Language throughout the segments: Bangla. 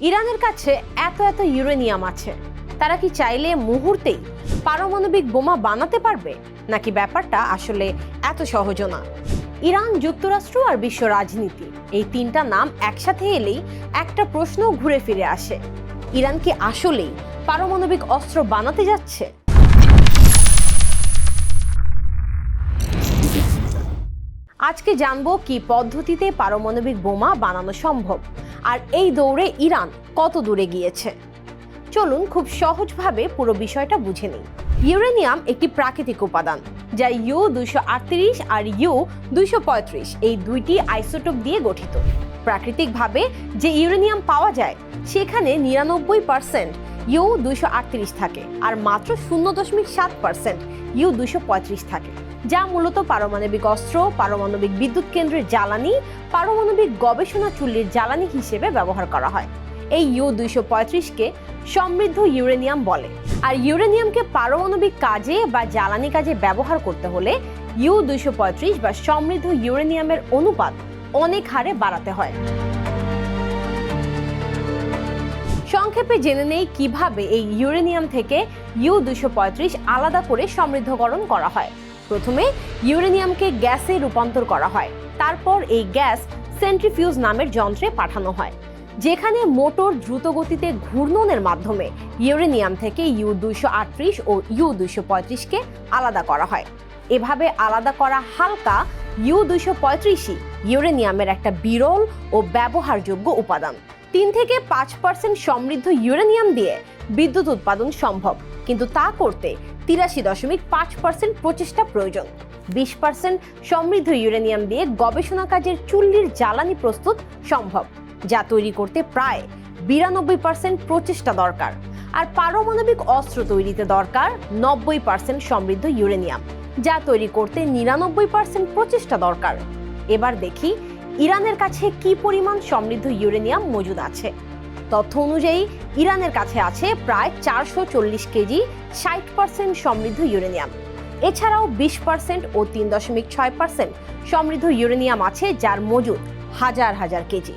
ইরানের কাছে এত এত ইউরেনিয়াম আছে, তারা কি চাইলে মুহূর্তেই পারমাণবিক বোমা বানাতে পারবে, নাকি ব্যাপারটা আসলে এত সহজ না? ইরান, যুক্তরাষ্ট্র আর বিশ্ব রাজনীতি, এই তিনটা নাম একসাথে এলেই একটা প্রশ্ন ঘুরে ফিরে আসে: ইরান কি আসলেই পারমাণবিক অস্ত্র বানাতে যাচ্ছে? আজকে জানবো কি পদ্ধতিতে পারমাণবিক বোমা বানানো সম্ভব, আর এই দৌড়ে ইরান কত দূরে গিয়েছে। চলুন খুব সহজভাবে পুরো বিষয়টা বুঝে নিই। ইউরেনিয়াম একটি প্রাকৃতিক উপাদান, যা U-238 আর U-235 এই দুইটি আইসোটোপ দিয়ে গঠিত। প্রাকৃতিকভাবে যে ইউরেনিয়াম পাওয়া যায় সেখানে 99% U-238 থাকে আর মাত্র 0.7% U-235 থাকে, যা মূলত পারমাণবিক অস্ত্র, পারমাণবিক বিদ্যুৎ কেন্দ্রের জ্বালানি, পারমাণবিক গবেষণা চুল্লির জ্বালানি হিসেবে ব্যবহার করা হয়। এই U-235কে সমৃদ্ধ ইউরেনিয়াম বলে, আর ইউরেনিয়ামকে পারমাণবিক কাজে বা জ্বালানি কাজে ব্যবহার করতে হলে U-235 বা সমৃদ্ধ ইউরেনিয়ামের অনুপাত অনেক হারে বাড়াতে হয়। সংক্ষেপে জেনে নেই কিভাবে এই ইউরেনিয়াম থেকে U-235 আলাদা করে সমৃদ্ধকরণ করা হয়। প্রথমে ইউরেনিয়ামকে গ্যাসে রূপান্তর করা হয়, তারপর এই গ্যাস সেন্ট্রিফিউজ নামের যন্ত্রে পাঠানো হয়, যেখানে মোটর দ্রুত গতিতে ঘূর্ণনের মাধ্যমে ইউরেনিয়াম থেকে U-238 ও U-235কে আলাদা করা হয়। এভাবে আলাদা করা হালকা U-235ই ইউরেনিয়ামের একটা বিরল ও ব্যবহারযোগ্য উপাদান। 3 থেকে 5% সমৃদ্ধ ইউরেনিয়াম দিয়ে বিদ্যুৎ উৎপাদন সম্ভব, কিন্তু তা করতে 83.5% প্রচেষ্টা প্রয়োজন। 20% সমৃদ্ধ ইউরেনিয়াম দিয়ে গবেষণা কাজের চুল্লির জ্বালানি প্রস্তুত সম্ভব, যা তৈরি করতে প্রায় 92% প্রচেষ্টা দরকার। আর পারমাণবিক অস্ত্র তৈরিতে দরকার 90% সমৃদ্ধ ইউরেনিয়াম, যা তৈরি করতে 99% প্রচেষ্টা দরকার। এবার দেখি ইরানের কাছে কি পরিমাণ সমৃদ্ধ ইউরেনিয়াম মজুদ আছে। তথ্য অনুযায়ী ইরানের কাছে আছে প্রায় 440 কেজি 60% সমৃদ্ধ ইউরেনিয়াম। এছাড়াও 20% ও 3.6% সমৃদ্ধ ইউরেনিয়াম আছে, যার মজুদ হাজার হাজার কেজি।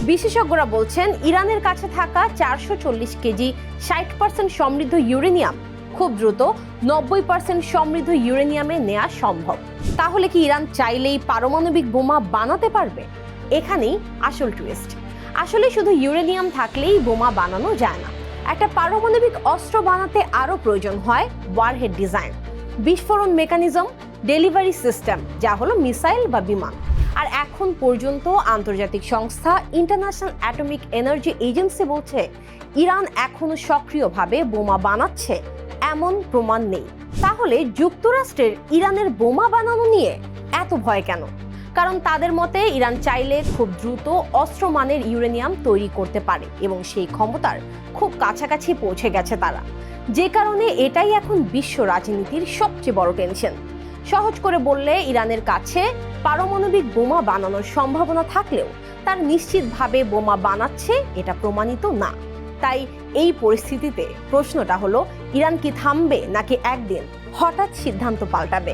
বিশেষজ্ঞরা বলছেন ইরানের কাছে থাকা 440 কেজি 60% সমৃদ্ধ ইউরেনিয়াম খুব দ্রুত 90% সমৃদ্ধ ইউরেনিয়ামে নেওয়া সম্ভব। তাহলে কি ইরান চাইলেই পারমাণবিক বোমা বানাতে পারবে? এখানেই আসল টুইস্ট। আসলে শুধু ইউরেনিয়াম থাকলেই বোমা বানানো যায় না। একটা পারমাণবিক অস্ত্র বানাতে আরও প্রয়োজন হয় ওয়ারহেড ডিজাইন, বিস্ফোরণ মেকানিজম, ডেলিভারি সিস্টেম, যা হলো মিসাইল বা বিমান। আর এখন পর্যন্ত আন্তর্জাতিক সংস্থা ইন্টারন্যাশনাল অ্যাটমিক এনার্জি এজেন্সি বলছে ইরান এখনো সক্রিয়ভাবে বোমা বানাচ্ছে এমন প্রমাণ নেই। তাহলে যুক্তরাষ্ট্রের ইরানের বোমা বানানো নিয়ে এত ভয় কেন? কারণ তাদের মতে ইরান চাইলে খুব দ্রুত অস্ত্রমানের ইউরেনিয়াম তৈরি করতে পারে এবং সেই ক্ষমতার খুব কাছাকাছি পৌঁছে গেছে তারা, যে কারণে এটাই এখন বিশ্ব রাজনীতির সবচেয়ে বড় টেনশন। সহজ করে বললে, ইরানের কাছে পারমাণবিক বোমা বানানোর সম্ভাবনা থাকলেও তার নিশ্চিতভাবে বোমা বানাচ্ছে এটা প্রমাণিত না। তাই এই পরিস্থিতিতে প্রশ্নটা হলো, ইরান কি থামবে নাকি একদিন হঠাৎ সিদ্ধান্ত পাল্টাবে?